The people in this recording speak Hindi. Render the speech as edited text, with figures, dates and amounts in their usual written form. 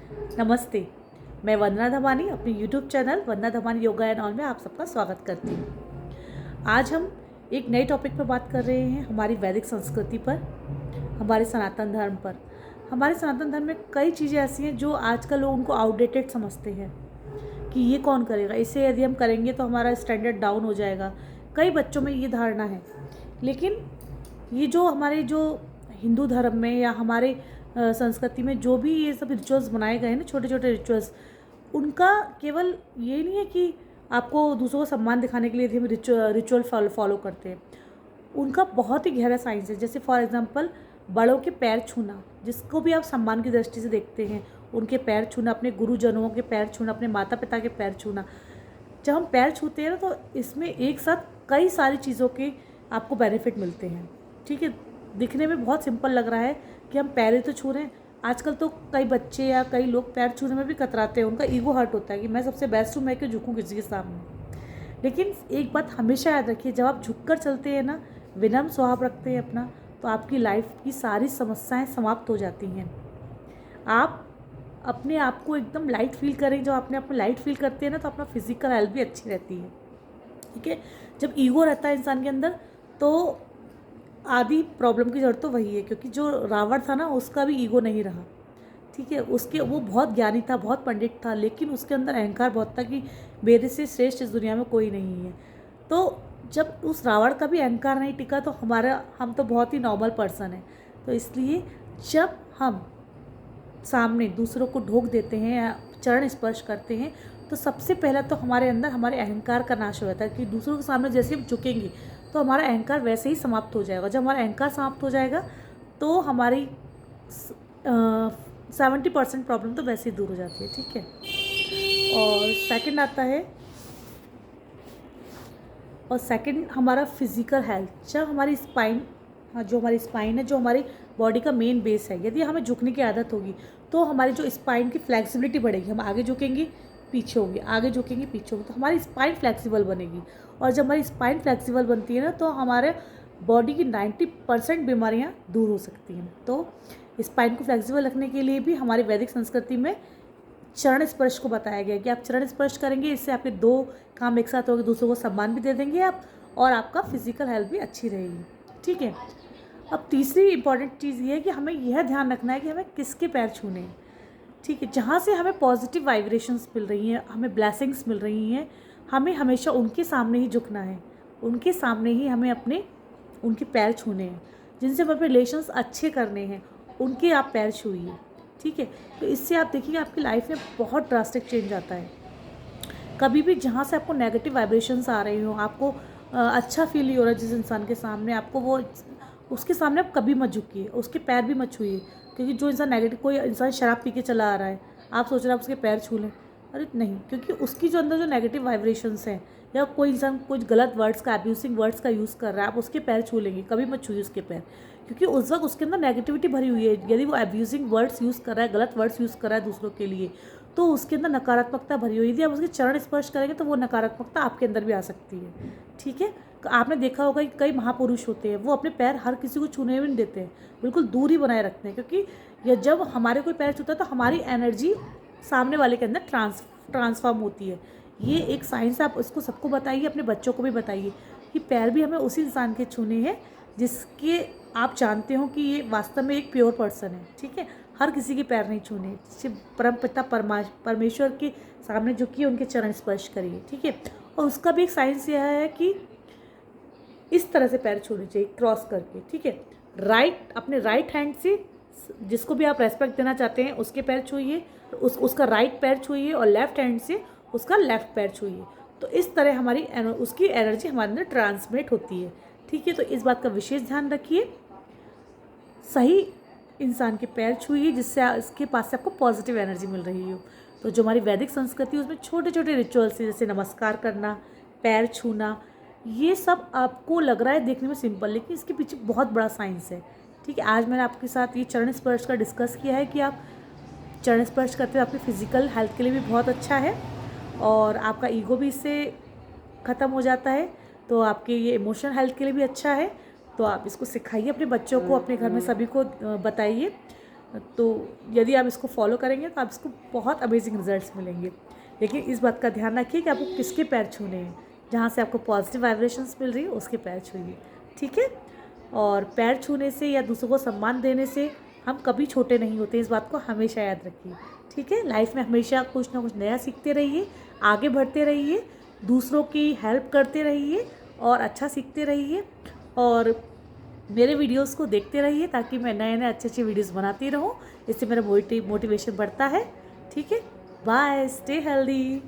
नमस्ते। मैं वंदना धमानी अपने YouTube channel Vandana Dhamani yoga and all में आप सबका स्वागत करती हूँ। आज हम एक नए टॉपिक पर बात कर रहे हैं, हमारी वैदिक संस्कृति पर, हमारे सनातन धर्म पर। हमारे सनातन धर्म में कई चीज़ें ऐसी हैं जो आजकल लोग उनको आउटडेटेड समझते हैं कि ये कौन करेगा, इसे यदि हम करेंगे तो हमारा स्टैंडर्ड डाउन हो जाएगा। कई बच्चों में ये धारणा है, लेकिन ये जो हमारे जो हिंदू धर्म में या हमारे संस्कृति में जो भी ये सब रिचुअल्स बनाए गए हैं ना, छोटे छोटे रिचुअल्स, उनका केवल ये नहीं है कि आपको दूसरों को सम्मान दिखाने के लिए हम रिचुअल फॉलो करते हैं। उनका बहुत ही गहरा साइंस है। जैसे फॉर एग्जांपल बड़ों के पैर छूना, जिसको भी आप सम्मान की दृष्टि से देखते हैं, उनके पैर छूना, अपने गुरुजनों के पैर छूना, अपने माता पिता के पैर छूना। जब हम पैर छूते हैं ना, तो इसमें एक साथ कई सारी चीज़ों के आपको बेनिफिट मिलते हैं। ठीक है, दिखने में बहुत सिंपल लग रहा है कि हम पैर ही तो छू रहे हैं। आजकल तो कई बच्चे या कई लोग पैर छूने में भी कतराते हैं, उनका ईगो हर्ट होता है कि मैं सबसे बेस्ट हूँ, मैं क्यों झुकूँ किसी के सामने। लेकिन एक बात हमेशा याद रखिए, जब आप झुककर चलते हैं ना, विनम्र स्वभाव रखते हैं अपना, तो आपकी लाइफ की सारी समस्याएं समाप्त हो जाती हैं। आप अपने आप को एकदम लाइट फील करें। जब अपने आप में लाइट फील करते हैं ना, तो अपना फिजिकल हेल्थ भी अच्छी रहती है। ठीक है, जब ईगो रहता है इंसान के अंदर, तो आधी प्रॉब्लम की जड़ तो वही है, क्योंकि जो रावण था ना, उसका भी ईगो नहीं रहा। ठीक है, उसके वो बहुत ज्ञानी था, बहुत पंडित था, लेकिन उसके अंदर अहंकार बहुत था कि मेरे से श्रेष्ठ इस दुनिया में कोई नहीं है। तो जब उस रावण का भी अहंकार नहीं टिका, तो हम तो बहुत ही नॉर्मल पर्सन है। तो इसलिए जब हम सामने दूसरों को ढोक देते हैं या चरण स्पर्श करते हैं, तो सबसे पहला तो हमारे अंदर हमारे अहंकार का नाश हो जाता है कि दूसरों के सामने जैसे हम झुकेंगे तो हमारा अहंकार वैसे ही समाप्त हो जाएगा। जब हमारा अहंकार समाप्त हो जाएगा तो हमारी 70% प्रॉब्लम तो वैसे ही दूर हो जाती है। ठीक है, और सेकंड आता है, और सेकंड हमारा फिजिकल हेल्थ। जब हमारी स्पाइन, जो हमारी स्पाइन है, जो हमारी बॉडी का मेन बेस है, यदि हमें झुकने की आदत होगी तो हमारी जो स्पाइन की फ्लेक्सिबिलिटी बढ़ेगी। हम आगे झुकेंगे, पीछे होंगे, आगे झुकेंगे, पीछे होंगे, तो हमारी स्पाइन फ्लेक्सिबल बनेगी। और जब हमारी स्पाइन फ्लेक्सिबल बनती है ना, तो हमारे बॉडी की 90% बीमारियां दूर हो सकती हैं। तो स्पाइन को फ्लेक्सिबल रखने के लिए भी हमारी वैदिक संस्कृति में चरण स्पर्श को बताया गया कि आप चरण स्पर्श करेंगे, इससे आपके दो काम एक साथ होंगे, दूसरों को सम्मान भी दे देंगे आप, और आपका फिजिकल हेल्थ भी अच्छी रहेगी। ठीक है, अब तीसरी इंपॉर्टेंट चीज़ ये है कि हमें यह ध्यान रखना है कि हमें किसके पैर छूने हैं। ठीक है, जहाँ से हमें पॉजिटिव वाइब्रेशंस मिल रही हैं, हमें ब्लेसिंग्स मिल रही हैं, हमें हमेशा उनके सामने ही झुकना है, उनके सामने ही हमें अपने उनके पैर छूने हैं। जिनसे हमें रिलेशंस अच्छे करने हैं, उनके आप पैर छूइए। ठीक है, तो इससे आप देखिए आपकी लाइफ में बहुत ड्रास्टिक चेंज आता है। कभी भी जहाँ से आपको नेगेटिव वाइब्रेशंस आ रही हो, आपको अच्छा फील नहीं हो रहा जिस इंसान के सामने, आपको वो उसके सामने आप कभी मत झुकिए, उसके पैर भी मत छूइए। क्योंकि जो इंसान नेगेटिव, कोई इंसान शराब पी के चला आ रहा है, आप सोच रहे हैं आप उसके पैर छू लें, अरे नहीं, क्योंकि उसकी जो अंदर जो नेगेटिव वाइब्रेशंस हैं, या कोई इंसान कुछ गलत वर्ड्स का, अब्यूसिंग वर्ड्स का यूज़ कर रहा है, आप उसके पैर छू लेंगे, कभी मत छूइए उसके पैर। क्योंकि उस वक्त उसके अंदर नेगेटिविटी भरी हुई है। यदि वो अब्यूजिंग वर्ड्स यूज़ कर रहा है, गलत वर्ड्स यूज़ कर रहा है दूसरों के लिए, तो उसके अंदर नकारात्मकता भरी हुई। यदि आप उसके चरण स्पर्श करेंगे तो वो नकारात्मकता आपके अंदर भी आ सकती है। ठीक है, आपने देखा होगा कि कई महापुरुष होते हैं, वो अपने पैर हर किसी को छूने भी नहीं देते हैं, बिल्कुल दूर ही बनाए रखते हैं। क्योंकि ये जब हमारे कोई पैर छूता है तो हमारी एनर्जी सामने वाले के अंदर ट्रांसफॉर्म होती है। ये एक साइंस, आप इसको सबको बताइए, अपने बच्चों को भी बताइए कि पैर भी हमें उसी इंसान के छूने हैं जिसके आप जानते हो कि ये वास्तव में एक प्योर पर्सन है। ठीक है, हर किसी के पैर नहीं छूने, सिर्फ परम पिता परमेश्वर के सामने झुकिए, उनके चरण स्पर्श करिए। ठीक है, और उसका भी एक साइंस यह है कि इस तरह से पैर छूने चाहिए, क्रॉस करके। ठीक है, अपने राइट हैंड से जिसको भी आप रेस्पेक्ट देना चाहते हैं उसके पैर छूइए, उसका राइट पैर छूइए, और लेफ्ट हैंड से उसका लेफ्ट पैर छूइए। तो इस तरह उसकी एनर्जी हमारे अंदर ट्रांसमिट होती है। ठीक है, तो इस बात का विशेष ध्यान रखिए, सही इंसान के पैर छूइए जिससे इसके पास से आपको पॉजिटिव एनर्जी मिल रही हो। तो जो हमारी वैदिक संस्कृति, उसमें छोटे छोटे रिचुअल्स हैं, जैसे नमस्कार करना, पैर छूना, ये सब आपको लग रहा है देखने में सिंपल, लेकिन इसके पीछे बहुत बड़ा साइंस है। ठीक है, आज मैंने आपके साथ ये चरण स्पर्श का डिस्कस किया है कि आप चरण स्पर्श करते हुए आपकी फिजिकल हेल्थ के लिए भी बहुत अच्छा है, और आपका ईगो भी इससे ख़त्म हो जाता है। तो आपके ये इमोशनल हेल्थ के लिए भी अच्छा है। तो आप इसको सिखाइए अपने बच्चों को, अपने घर में सभी को बताइए। तो यदि आप इसको फॉलो करेंगे तो आप इसको बहुत अमेजिंग रिजल्ट्स मिलेंगे। लेकिन इस बात का ध्यान रखिए कि आपको किसके पैर छूने हैं, जहाँ से आपको पॉजिटिव वाइब्रेशंस मिल रही है उसके पैर छूइए, ठीक है। और पैर छूने से या दूसरों को सम्मान देने से हम कभी छोटे नहीं होते, इस बात को हमेशा याद रखिए, ठीक है। लाइफ में हमेशा कुछ ना कुछ नया सीखते रहिए, आगे बढ़ते रहिए, दूसरों की हेल्प करते रहिए और अच्छा सीखते रहिए। और मेरे वीडियोस को देखते रहिए ताकि मैं नए नए अच्छे अच्छे वीडियोस बनाती रहूं, इससे मेरा मोटिवेशन बढ़ता है, ठीक है। Bye, stay healthy.